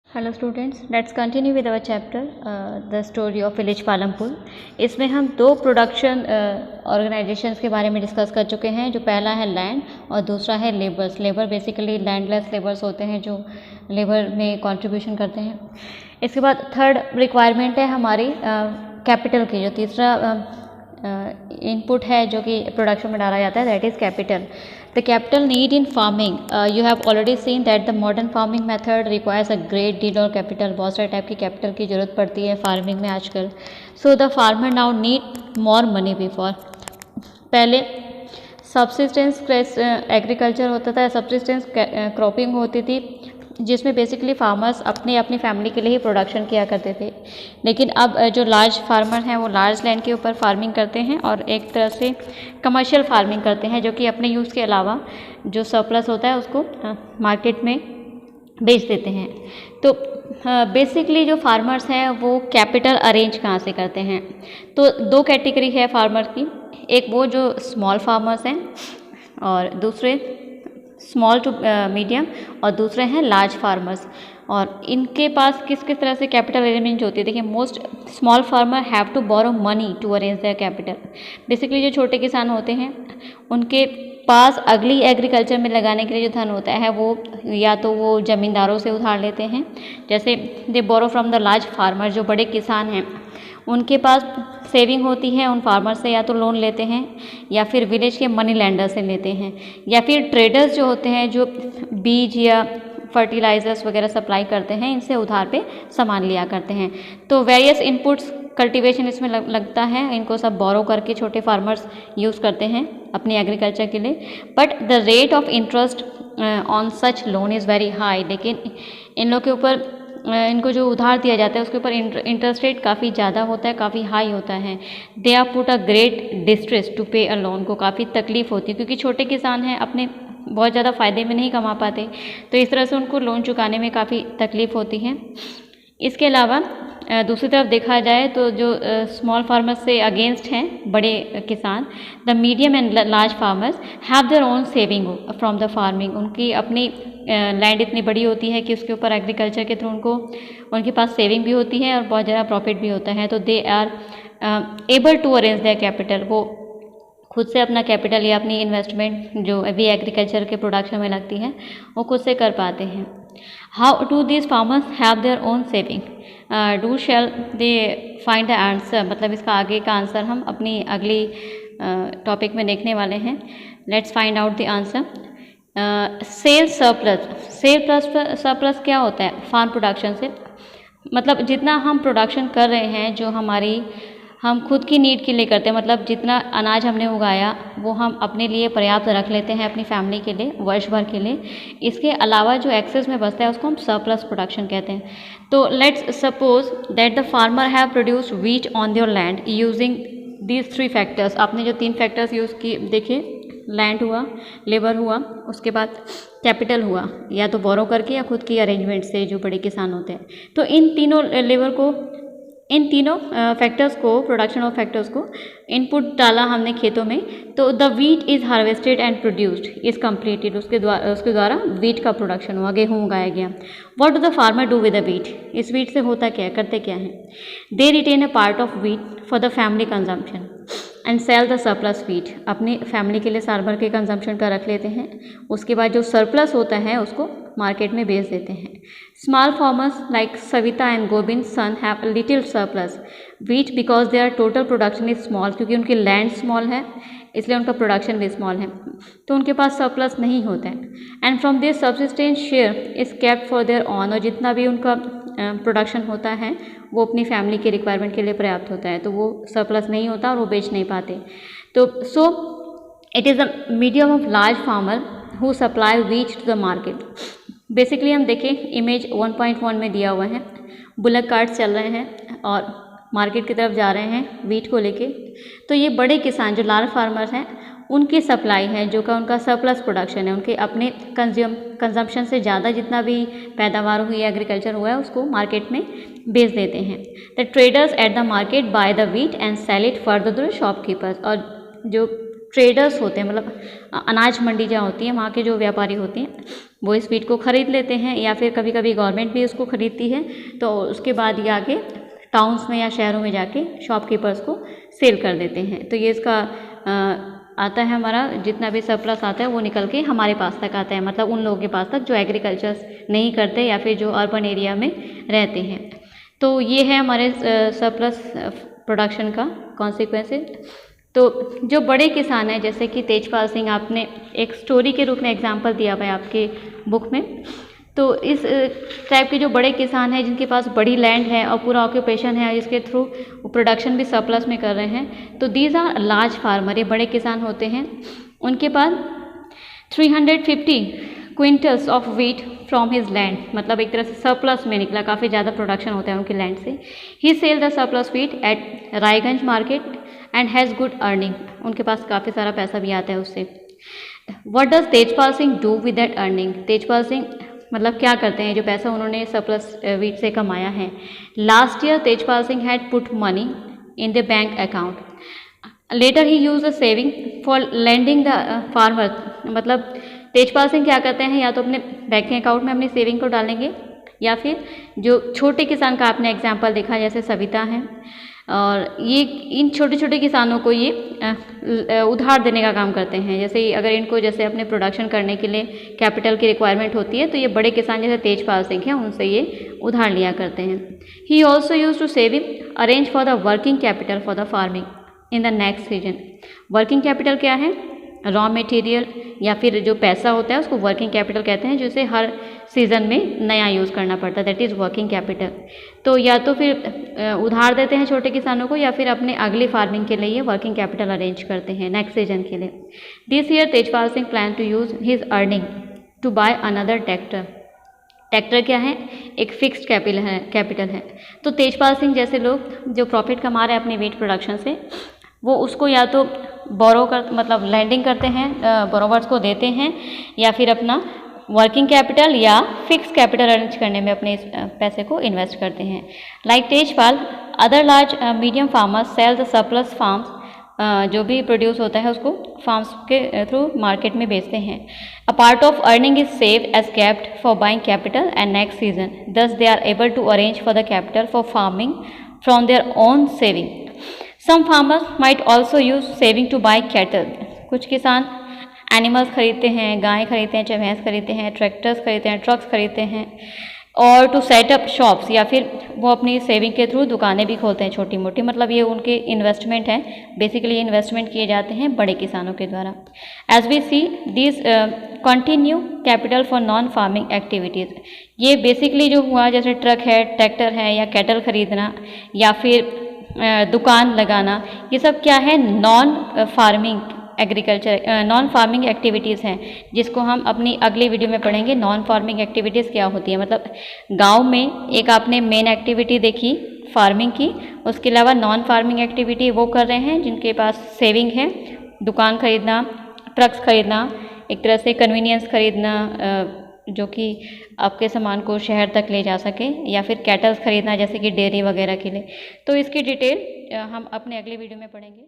Hello students, let's continue with our chapter the story of village Palampur. इसमें हम दो production organisations के बारे में डिस्कस कर चुके हैं। जो पहला है लैंड और दूसरा है labours. Labour basically landless labours होते हैं जो लेबर में कंट्रीब्यूशन करते हैं। इसके बाद थर्ड रिक्वायरमेंट है हमारी कैपिटल की। जो तीसरा इनपुट है जो कि प्रोडक्शन में डाला जाता है, that is capital. The capital need in farming, you have already seen that the modern farming method requires a great deal of capital। बहुत सारे टाइप की कैपिटल की ज़रूरत पड़ती है फार्मिंग में आजकल। So the farmer now need more money before। पहले सब्सिस्टेंस एग्रीकल्चर होता था, सब्सिस्टेंस क्रॉपिंग होती थी जिसमें बेसिकली फार्मर्स अपनी फैमिली के लिए ही प्रोडक्शन किया करते थे। लेकिन अब जो लार्ज फार्मर हैं वो लार्ज लैंड के ऊपर फार्मिंग करते हैं और एक तरह से कमर्शियल फार्मिंग करते हैं, जो कि अपने यूज़ के अलावा जो सरप्लस होता है उसको मार्केट में बेच देते हैं। तो बेसिकली जो फार्मर्स हैं वो कैपिटल अरेंज कहाँ से करते हैं? तो दो कैटेगरी है फार्मर की। एक वो जो स्मॉल फार्मर्स हैं और दूसरे स्मॉल टू मीडियम और दूसरे हैं लार्ज फार्मर्स। और इनके पास किस किस तरह से कैपिटल अरेंजमेंट होती है? देखिए, most small farmer have to borrow money to arrange their capital. Basically जो छोटे किसान होते हैं उनके पास अगली एग्रीकल्चर में लगाने के लिए जो धन होता है वो या तो वो ज़मींदारों से उधार लेते हैं, जैसे they borrow from the large farmer. जो बड़े किसान हैं उनके पास सेविंग होती है, उन फार्मर से या तो लोन लेते हैं या फिर विलेज के मनी लैंडर से लेते हैं, या फिर ट्रेडर्स जो होते हैं जो बीज या फर्टिलाइजर्स वगैरह सप्लाई करते हैं, इनसे उधार पे सामान लिया करते हैं। तो वेरियस इनपुट्स कल्टीवेशन इसमें लगता है, इनको सब बोरो करके छोटे फार्मर्स यूज़ करते हैं अपनी एग्रीकल्चर के लिए। But the rate of interest on such loan is very high. लेकिन इन लोग के ऊपर इनको जो उधार दिया जाता है उसके ऊपर इंटरेस्ट रेट काफ़ी ज़्यादा होता है, काफ़ी हाई होता है। They are put a great distress to pay a loan. को काफ़ी तकलीफ होती है क्योंकि छोटे किसान हैं, अपने बहुत ज़्यादा फ़ायदे में नहीं कमा पाते, तो इस तरह से उनको लोन चुकाने में काफ़ी तकलीफ होती है। इसके अलावा दूसरी तरफ देखा जाए तो जो स्मॉल फार्मर्स से अगेंस्ट हैं बड़े किसान, the medium and large farmers have their own saving from the farming. उनकी अपनी लैंड इतनी बड़ी होती है कि उसके ऊपर एग्रीकल्चर के थ्रू उनके पास सेविंग भी होती है और बहुत ज़्यादा प्रॉफिट भी होता है। तो they are able to arrange their capital. वो खुद से अपना कैपिटल या अपनी इन्वेस्टमेंट जो अभी एग्रीकल्चर के प्रोडक्शन में लगती है वो खुद से कर पाते हैं। How do this farmers have their own saving? Do shall they find the answer? मतलब इसका आगे का आंसर हम अपनी अगली टॉपिक में देखने वाले हैं। Let's find out the answer. Sell surplus. Sell surplus क्या होता है? फार्म प्रोडक्शन से मतलब जितना हम प्रोडक्शन कर रहे हैं, जो हम खुद की नीड के लिए करते हैं, मतलब जितना अनाज हमने उगाया वो हम अपने लिए पर्याप्त रख लेते हैं अपनी फैमिली के लिए वर्ष भर के लिए। इसके अलावा जो एक्सेस में बचता है उसको हम सरप्लस प्रोडक्शन कहते हैं। तो let's suppose that the farmer have produced wheat on their land using these three factors. आपने जो तीन फैक्टर्स यूज़ किए देखे, लैंड हुआ, लेबर हुआ, उसके बाद कैपिटल हुआ, या तो बोरो करके या खुद की अरेंजमेंट से जो बड़े किसान होते हैं। तो इन तीनों फैक्टर्स को, प्रोडक्शन ऑफ फैक्टर्स को इनपुट डाला हमने खेतों में, तो the wheat is harvested and produced is completed. उसके द्वारा वीट का प्रोडक्शन हुआ, गेहूँ उगाया गया। What do the farmer do with the wheat? इस वीट से होता क्या है, करते क्या है? They retain a part of wheat for the family consumption and sell the surplus wheat. अपनी फैमिली के लिए साल भर के कंजम्पशन का रख लेते हैं, उसके बाद जो सरप्लस होता है उसको मार्केट में बेच देते हैं। Small farmers like Savita and Govind son have a little surplus wheat because their total production is small. क्योंकि उनकी लैंड स्मॉल है इसलिए उनका प्रोडक्शन भी स्मॉल है, तो उनके पास सरप्लस नहीं होता है। And from this subsistence share is kept for their on. और जितना भी उनका प्रोडक्शन होता है वो अपनी फैमिली के रिक्वायरमेंट के लिए पर्याप्त होता है, तो वो सरप्लस नहीं होता और वो बेच नहीं पाते। तो so it is a medium of large farmer who supply wheat to the market. Basically हम देखें, इमेज 1.1 में दिया हुआ है, बुलक कार्ट चल रहे हैं और मार्केट की तरफ जा रहे हैं वीट को लेके। तो ये बड़े किसान जो लार्ज फार्मर्स हैं उनकी सप्लाई है, जो का उनका सरप्लस प्रोडक्शन है, उनके अपने कंजम्पशन से ज़्यादा जितना भी पैदावार हुई है, एग्रीकल्चर हुआ है, उसको मार्केट में बेच देते हैं। The traders at the market buy the wheat and sell it further to the shopkeepers. और जो ट्रेडर्स होते हैं, मतलब अनाज मंडी जहाँ होती है वहाँ के जो व्यापारी होते हैं वो इस वीट को ख़रीद लेते हैं या फिर कभी कभी गवर्नमेंट भी उसको ख़रीदती है, तो उसके बाद ये आगे टाउन्स में या शहरों में जाके शॉपकीपर्स को सेल कर देते हैं। तो ये इसका आता है, हमारा जितना भी सरप्लस आता है वो निकल के हमारे पास तक आता है, मतलब उन लोगों के पास तक जो एग्रीकल्चर नहीं करते या फिर जो अर्बन एरिया में रहते हैं। तो ये है हमारे सरप्लस प्रोडक्शन का कॉन्सिक्वेंसेस। तो जो बड़े किसान हैं, जैसे कि तेजपाल सिंह, आपने एक स्टोरी के रूप में एग्जाम्पल दिया हुआ है आपके बुक में, तो इस टाइप के जो बड़े किसान हैं जिनके पास बड़ी लैंड है और पूरा ऑक्यूपेशन है, जिसके थ्रू वो प्रोडक्शन भी सरप्लस में कर रहे हैं, तो दीज आर लार्ज फार्मर, ये बड़े किसान होते हैं। उनके पास 350 quintals of wheat from his land, मतलब एक तरह से सरप्लस में निकला, काफ़ी ज़्यादा प्रोडक्शन होता है उनकी लैंड से। He sell the surplus wheat at Raiganj market and has good earning, उनके पास काफ़ी सारा पैसा भी आता है उससे। What does Tejpal Singh do with that earning, Tejpal Singh मतलब क्या करते हैं जो पैसा उन्होंने सरप्लस वीट से कमाया है। Last year Tejpal Singh had put money in the bank account, later he use the saving for lending the farmer, मतलब तेजपाल सिंह क्या करते हैं, या तो अपने बैंक अकाउंट में अपनी सेविंग को डालेंगे, या फिर जो छोटे किसान का आपने एग्जाम्पल देखा जैसे सविता हैं, और ये इन छोटे छोटे किसानों को ये उधार देने का काम करते हैं। जैसे अगर इनको जैसे अपने प्रोडक्शन करने के लिए कैपिटल की रिक्वायरमेंट होती है, तो ये बड़े किसान जैसे तेजपाल सिंह हैं उनसे ये उधार लिया करते हैं। He also use to saving arrange for the working capital for the farming in the next season. Working capital क्या है, रॉ मटेरियल या फिर जो पैसा होता है उसको वर्किंग कैपिटल कहते हैं, जिसे हर सीज़न में नया यूज़ करना पड़ता है, दैट इज़ वर्किंग कैपिटल। तो या तो फिर उधार देते हैं छोटे किसानों को, या फिर अपने अगली फार्मिंग के लिए वर्किंग कैपिटल अरेंज करते हैं नेक्स्ट सीजन के लिए। This year Tejpal Singh plan to use his earning to buy another tractor. Tractor क्या है, एक फिक्स्ड कैपिटल है। तो तेजपाल सिंह जैसे लोग जो प्रॉफिट कमा रहे हैं अपने वीट प्रोडक्शन से, वो उसको या तो बोरो कर मतलब लैंडिंग करते हैं, बोरोवर्स को देते हैं, या फिर अपना वर्किंग कैपिटल या फिक्स कैपिटल अरेंज करने में अपने इस पैसे को इन्वेस्ट करते हैं। Like Tejpal, other large medium farmers sell the surplus farms, जो भी प्रोड्यूस होता है उसको फार्म्स के थ्रू मार्केट में बेचते हैं। A part of earning is save as kept for buying capital and next season, thus they are able to arrange for the capital for farming from their own saving. Some farmers might also use saving to buy cattle. कुछ किसान animals खरीदते हैं, गाय खरीदते हैं, चाहे भैंस खरीदते हैं, ट्रैक्टर्स खरीदते हैं, ट्रक्स खरीदते हैं, और टू सेटअप शॉप्स, या फिर वो अपनी सेविंग के थ्रू दुकानें भी खोलते हैं छोटी मोटी, मतलब ये उनके इन्वेस्टमेंट है। बेसिकली ये इन्वेस्टमेंट किए जाते हैं बड़े किसानों के द्वारा। As we see this continue capital for non farming activities, ये बेसिकली जो हुआ जैसे ट्रक है, ट्रैक्टर है, या कैटल खरीदना, या फिर दुकान लगाना, ये सब क्या है, non farming agriculture, non farming activities हैं, जिसको हम अपनी अगली वीडियो में पढ़ेंगे। नॉन फार्मिंग एक्टिविटीज़ क्या होती है, मतलब गांव में एक आपने मेन एक्टिविटी देखी फार्मिंग की, उसके अलावा नॉन फार्मिंग एक्टिविटी वो कर रहे हैं जिनके पास सेविंग है, दुकान खरीदना, ट्रक्स खरीदना, एक तरह से कन्वीनियंस खरीदना जो कि आपके सामान को शहर तक ले जा सके, या फिर कैटल्स खरीदना जैसे कि डेयरी वगैरह के लिए। तो इसकी डिटेल हम अपने अगले वीडियो में पढ़ेंगे।